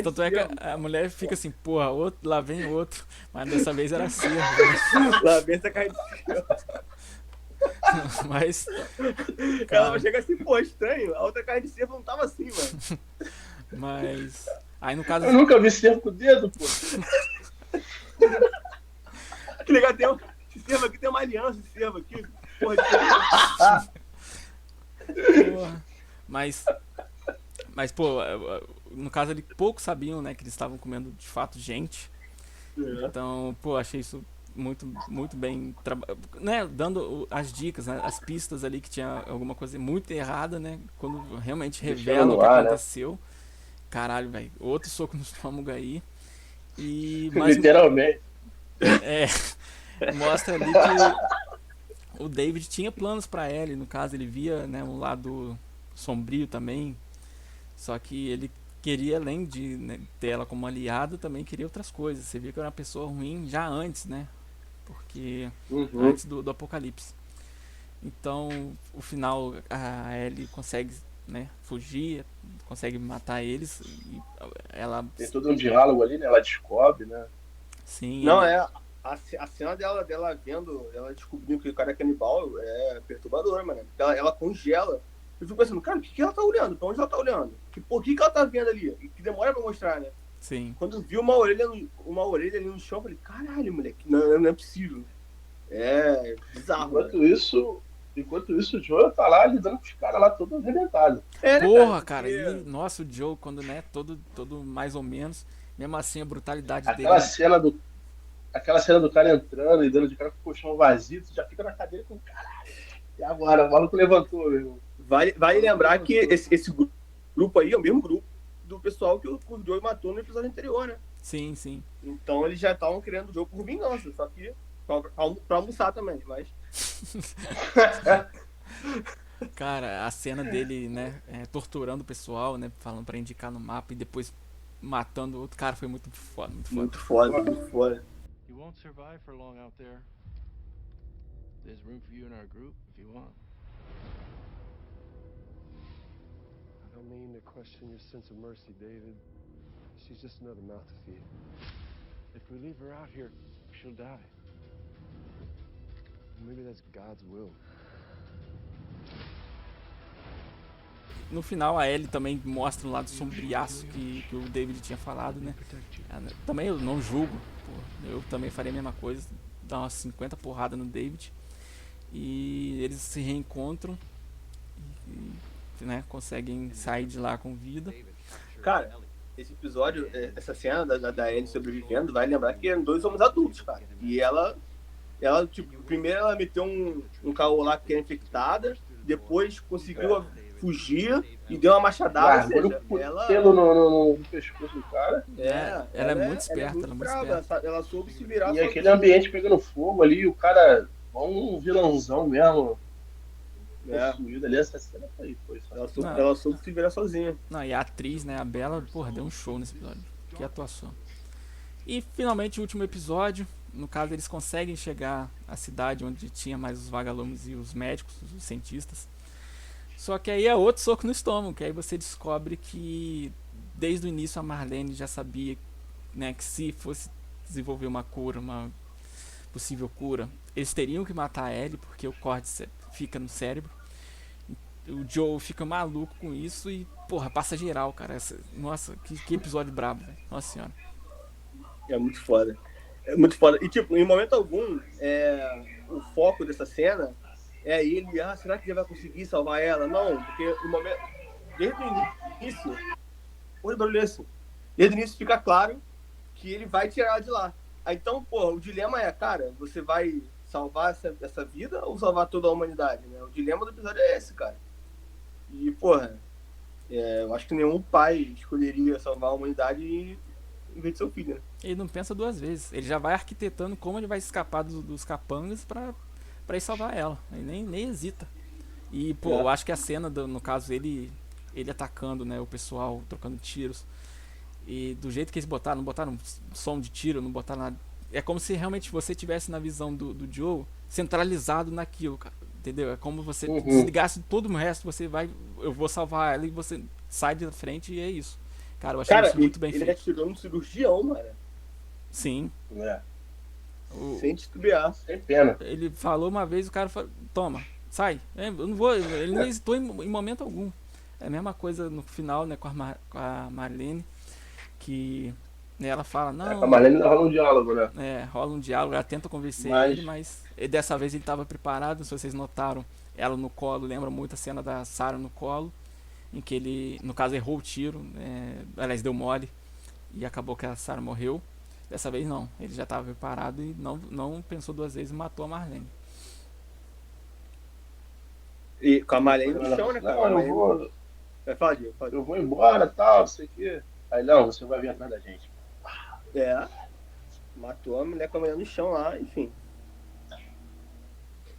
Tanto é que a mulher fica assim, porra, lá vem outro. Mas dessa vez era cervo. Lá vem essa carne de cervo. Mas. Ela chega assim, pô, estranho. A outra carne de cervo não tava assim, mano. Mas. Aí no caso. Eu nunca vi cervo com o dedo, pô. Que legal, esse cervo aqui tem uma aliança, esse cervo aqui. Porra, Mas, pô, no caso ali, poucos sabiam, né, que eles estavam comendo de fato gente. Então, pô, achei isso muito bem, né, dando as dicas, né, as pistas ali que tinha alguma coisa muito errada, né, quando realmente Deixando revela o no que ar, né? aconteceu. Caralho, velho, outro soco no estômago aí. Mas Literalmente. é, mostra ali que o David tinha planos pra Ellie, no caso ele via, né, um lado sombrio também, só que ele queria, além de, né, ter ela como aliada, também queria outras coisas. Você via que era uma pessoa ruim já antes, né, porque Uhum. antes do apocalipse. Então, o final, a Ellie consegue, né, fugir, consegue matar eles e ela, Tem todo um diálogo ali, né? Ela descobre, né? sim, Não, ele, é. A cena dela vendo, ela descobrindo que o cara é canibal é perturbadora, mano. Ela congela. Eu fico pensando, cara, o que ela tá olhando? Pra onde ela tá olhando? Por que ela tá vendo ali? E que demora pra mostrar, né? sim. Quando eu vi uma orelha ali no chão, eu falei, caralho, moleque, não é possível. É bizarro, né? Enquanto isso, o Joel tá lá lidando com os caras lá todo arrebentado. É, né, cara? Porra, cara, e Porque nossa, o Joe, quando, né, todo mais ou menos, mesmo assim a brutalidade Aquela dele, cena do, aquela cena do cara entrando e dando de cara com o colchão vazio, tu já fica na cadeira com caralho. E agora, o maluco levantou, meu irmão. vale lembrar que esse grupo aí é o mesmo grupo do pessoal que o Joey matou no episódio anterior, né? sim, sim. Então eles já estavam querendo o jogo por vingança, só que pra almoçar também, mas. Cara, a cena dele, né, torturando o pessoal, né, falando pra indicar no mapa e depois matando o outro cara foi muito foda, muito foda. Muito foda, muito foda. You won't survive for long out there. There's room for you in our group if you want. I don't mean to question your sense of mercy, David. She's just another mouth to feed. If we leave her out here, she'll die. Maybe that's God's will. No final a Ellie também mostra um lado sombriaço que o David tinha falado, né? Também eu não julgo, pô, eu também faria a mesma coisa, dar umas 50 porradas no David. E eles se reencontram e, né, conseguem sair de lá com vida. Cara, esse episódio, essa cena da Ellie sobrevivendo, vai lembrar que eram dois homens adultos, cara. E ela tipo, primeiro ela meteu um caô lá que era infectada, depois conseguiu fugir e deu uma machadada, ou seja, ela... Pelo no pescoço do cara. Ela é muito esperta, ela é muito brava, esperta. ela soube se virar. E aquele ambiente pegando fogo ali, o cara, um vilãozão mesmo. Possuído ali, essa cena foi Ela soube se virar sozinha. Não, e a atriz, né, a Bella, porra, deu um show nesse episódio. Que atuação. E finalmente o último episódio, no caso eles conseguem chegar à cidade onde tinha mais os vagalumes e os médicos, os cientistas. Só que aí é outro soco no estômago, que aí você descobre que desde o início a Marlene já sabia, né, que se fosse desenvolver uma cura, uma possível cura, eles teriam que matar a Ellie, porque o córtex fica no cérebro. O Joe fica maluco com isso e, porra, passa geral, cara. Nossa, que episódio brabo, velho. Nossa senhora. É muito foda. É muito foda. E, tipo, em momento algum, o foco dessa cena é ele, será que ele vai conseguir salvar ela? Não, porque no momento, desde o início, desde o início fica claro que ele vai tirar ela de lá. Aí, então, porra, o dilema é, cara, você vai salvar essa vida ou salvar toda a humanidade, né? O dilema do episódio é esse, cara. E, porra, eu acho que nenhum pai escolheria salvar a humanidade em vez de seu filho, né? Ele não pensa duas vezes. Ele já vai arquitetando como ele vai escapar dos capangas pra ir salvar ela. Ele nem hesita. E, pô, eu acho que a cena, no caso, ele atacando, né, o pessoal, trocando tiros. E do jeito que eles botaram, não botaram som de tiro, não botaram nada. É como se realmente você tivesse na visão do Joe centralizado naquilo, cara. Entendeu? É como você desligasse todo o resto, eu vou salvar ela e você sai de frente e é isso. Cara, eu achei isso muito bem feito. Ele atirou no cirurgião, mano. Sim. Sem titubear. Sem pena. Ele falou uma vez, o cara falou, toma, sai. Eu não vou, ele não hesitou em momento algum. É a mesma coisa no final, né, com a Marlene, que, né, ela fala, não... Com a Marlene rola um diálogo, né? Rola um diálogo, ela tenta convencer ele, mas dessa vez ele estava preparado, se vocês notaram, ela no colo, lembra muito a cena da Sarah no colo, em que ele, no caso, errou o tiro, aliás, deu mole, e acabou que a Sarah morreu. Dessa vez não, ele já estava preparado e não pensou duas vezes e matou a Marlene. E com a Marlene no chão, né, cara? Não, eu vou. Vai falar, Diego, fala. Eu vou embora, tal, não sei o quê. Aí, não, você vai vir atrás da gente. É. Matou a mulher com a mulher no chão lá, enfim.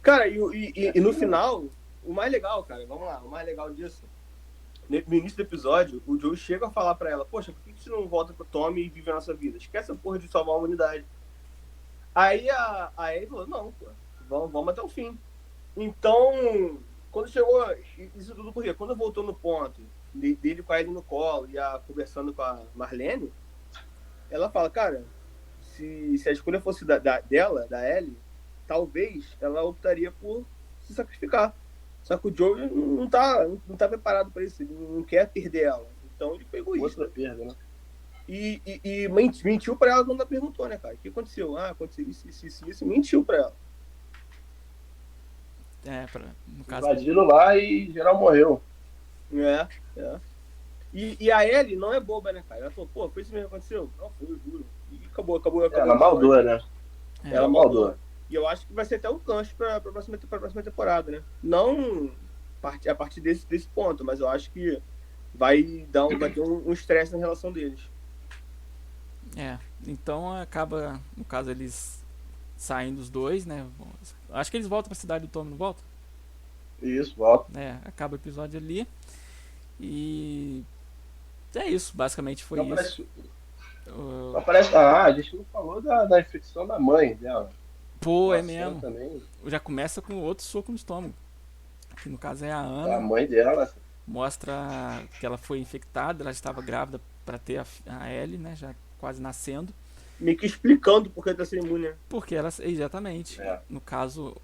Cara, e no final, o mais legal, cara, vamos lá, o mais legal disso. No início do episódio, o Joe chega a falar pra ela, poxa, por que você não volta pro Tommy e vive a nossa vida? Esquece a porra de salvar a humanidade. Aí a Ellie falou, não, pô, vamos até o fim. Então, quando chegou, isso tudo por quê? Quando voltou no ponto dele com a Ellie no colo e conversando com a Marlene, ela fala, cara, se a escolha fosse dela, da Ellie, talvez ela optaria por se sacrificar. Só que o Joe não tá preparado para isso, ele não quer perder ela. Então ele foi egoísta. Outra perda, né? E mentiu pra ela quando ela perguntou, né, cara? O que aconteceu? Aconteceu isso. Mentiu pra ela. No caso. Invadiram lá e geral morreu. É. E a Ellie não é boba, né, cara? Ela falou, pô, foi isso mesmo que aconteceu? Não, foi, eu juro. E acabou. Ela maldou, né? Ela maldou. E eu acho que vai ser até um gancho pra próxima temporada, né? Não a partir desse ponto, mas eu acho que vai ter um estresse na relação deles. Então acaba, no caso, eles saindo os dois, né? Acho que eles voltam pra cidade do Tommy, não voltam? Isso, volta. Acaba o episódio ali. E é isso, basicamente foi não isso. Parece, a gente não falou da infecção da mãe dela. Pô, é mesmo. Também. Já começa com outro soco no estômago. Que no caso é a Ana. A mãe dela. Mostra que ela foi infectada, ela estava grávida para ter a Ellie, né? Já quase nascendo. Meio que explicando por que tá sendo imune, né? Porque ela, exatamente. É. No caso,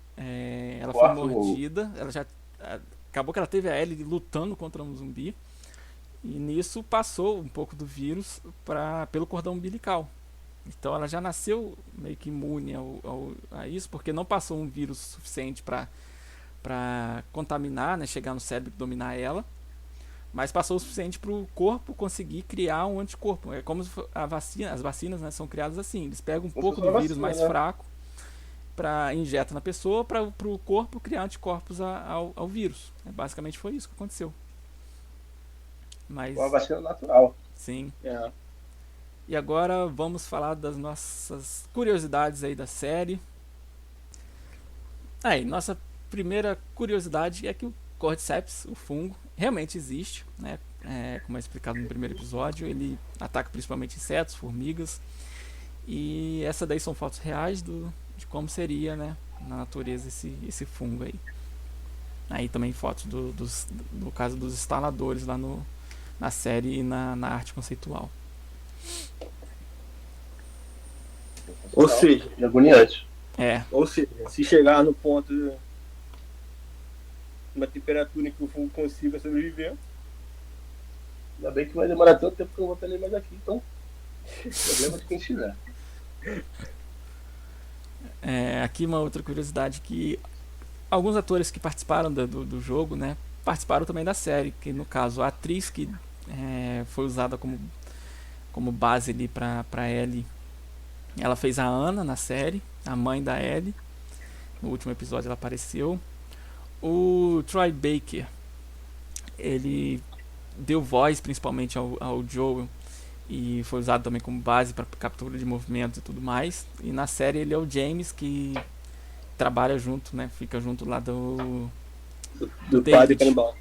ela foi mordida. Ela já acabou que ela teve a Ellie lutando contra um zumbi. E nisso passou um pouco do vírus pelo cordão umbilical. Então ela já nasceu meio que imune a isso, porque não passou um vírus suficiente para contaminar, né, chegar no cérebro e dominar ela, mas passou o suficiente para o corpo conseguir criar um anticorpo. É como as vacinas, né, são criadas assim, eles pegam um pouco do vírus mais fraco, injeta na pessoa para o corpo criar anticorpos ao vírus. Basicamente foi isso que aconteceu. Mas, uma vacina natural. Sim. É. E agora vamos falar das nossas curiosidades aí da série. Nossa primeira curiosidade é que o Cordyceps, o fungo, realmente existe, né? Como é explicado no primeiro episódio, ele ataca principalmente insetos, formigas. E essa daí são fotos reais de como seria, né, na natureza esse fungo aí. Aí também fotos no caso dos instaladores lá na série e na arte conceitual. Ou seja, agoniante. Ou seja, se chegar no ponto de uma temperatura em que o fungo consiga sobreviver. Ainda bem que vai demorar tanto tempo que eu vou estar ali mais aqui, então. Problema de quem estiver. Aqui uma outra curiosidade, que alguns atores que participaram do jogo, né, participaram também da série, que no caso a atriz que foi usada como base ali para Ellie, ela fez a Ana na série, a mãe da Ellie. No último episódio ela apareceu. O Troy Baker, ele deu voz principalmente ao Joel e foi usado também como base para captura de movimentos e tudo mais. E na série ele é o James, que trabalha junto, né, fica junto lá do padre canibal.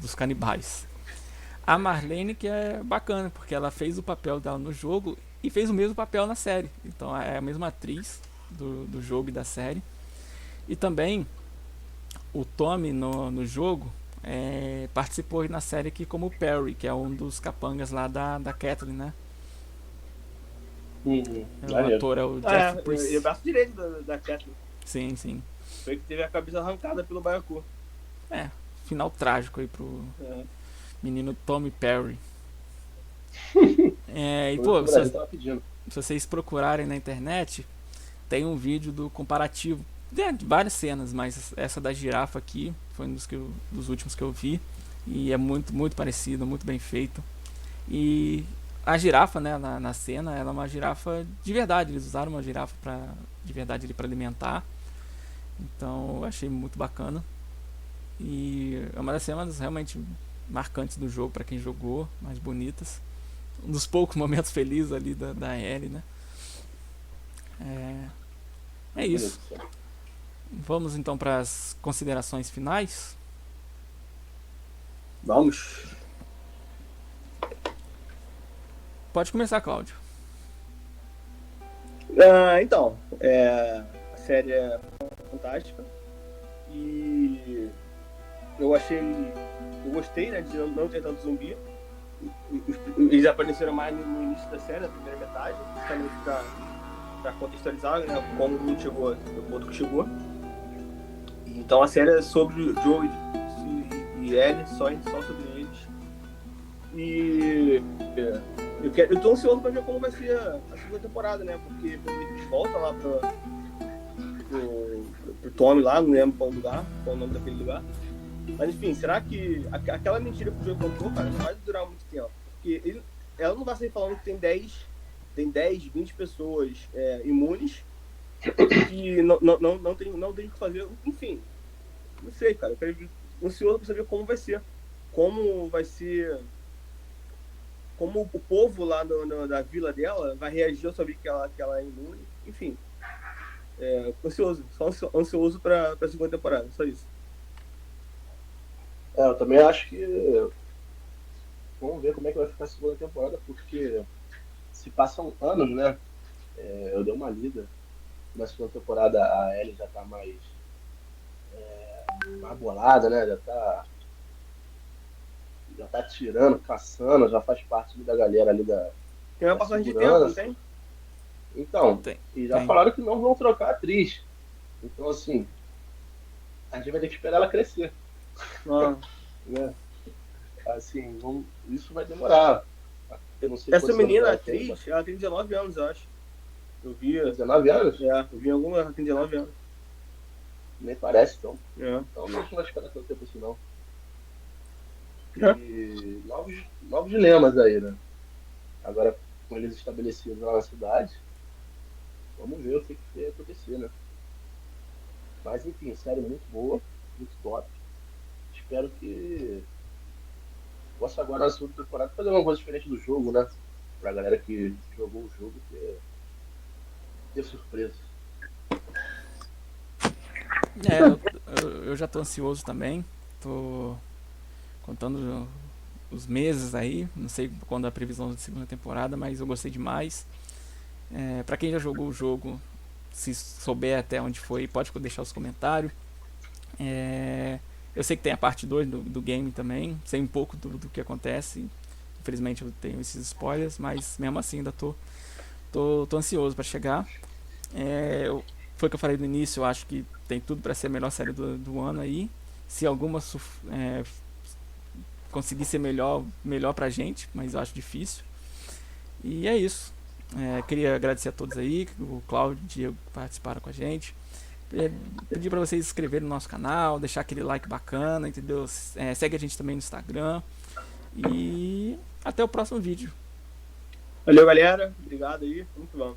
Dos canibais. A Marlene, que é bacana, porque ela fez o papel dela no jogo e fez o mesmo papel na série. Então é a mesma atriz do jogo e da série. E também o Tommy no jogo participou na série aqui como Perry, que é um dos capangas lá da Kathleen, né? O ator é o Jeff Priest. Ele é o braço direito da Kathleen. Sim, sim. Foi que teve a cabeça arrancada pelo baiacu. Final trágico aí pro menino Tommy Perry. Se vocês procurarem na internet, tem um vídeo do comparativo de várias cenas, mas essa da girafa aqui foi um dos últimos que eu vi, e é muito, muito parecido, muito bem feito. E a girafa, né, na cena, ela é uma girafa de verdade. Eles usaram uma girafa de verdade ali para alimentar. Então eu achei muito bacana. E é uma das cenas realmente marcantes do jogo para quem jogou, mais bonitas. Um dos poucos momentos felizes ali da Ellie, né? É isso. Vamos então para as considerações finais. Vamos. Pode começar, Cláudio. Então, a série é fantástica e eu gostei, né, de não ter tanto zumbi. Eles apareceram mais no início da série, na primeira metade, justamente para contextualizar, né, como um chegou, o outro que chegou. Então a série é sobre o Joe e Ellie, só sobre eles. E eu tô ansioso pra ver como vai ser a segunda temporada, né? Porque eles voltam lá pro Tommy lá, não lembro qual o nome daquele lugar. Mas enfim, será que aquela mentira que o Joe contou, cara, não vai durar muito tempo? Porque ela não vai sair falando que tem 10, 20 pessoas imunes e não tem o que fazer. Enfim, não sei, cara. Eu quero ansioso pra saber como vai ser. Como o povo lá da vila dela vai reagir ao saber que ela é imune. Enfim, ansioso. Só ansioso pra segunda temporada, só isso. Eu também acho que vamos ver como é que vai ficar a segunda temporada, porque se passam anos, né? Eu dei uma lida. Na segunda temporada a Ellie já tá mais bolada, né? Já tá tirando, caçando, já faz parte da galera ali Tem uma passagem de tempo, não tem? Então, e já falaram que não vão trocar a atriz. Então, assim, a gente vai ter que esperar ela crescer. Né? Assim, isso vai demorar. Eu não sei essa menina, atriz, ela tem 19 anos, eu acho. Eu vi. 19 anos? Eu vi em alguma, ela tem 19 anos. Nem parece, então. Então não vai esperar tanto tempo assim, não. E novos dilemas aí, né? Agora, com eles estabelecidos lá na cidade, vamos ver o que vai acontecer, né? Mas, enfim, série muito boa, muito top. Espero que possa agora na segunda temporada fazer uma coisa diferente do jogo, né? Pra galera que jogou o jogo ter surpresa. Eu já tô ansioso também. Tô contando os meses aí. Não sei quando é a previsão da segunda temporada, mas eu gostei demais. Pra quem já jogou o jogo, se souber até onde foi, pode deixar os comentários. Eu sei que tem a parte 2 do game também. Sei um pouco do que acontece. Infelizmente eu tenho esses spoilers, mas mesmo assim ainda tô ansioso para chegar. Foi o que eu falei no início, eu acho que tem tudo para ser a melhor série do ano aí. Se alguma conseguir ser melhor pra gente, mas eu acho difícil. E é isso. Queria agradecer a todos aí, o Cláudio e o Diego que participaram com a gente. Pedir para vocês se inscreverem no nosso canal, deixar aquele like bacana, entendeu? Segue a gente também no Instagram. E até o próximo vídeo. Valeu, galera. Obrigado aí. Muito bom.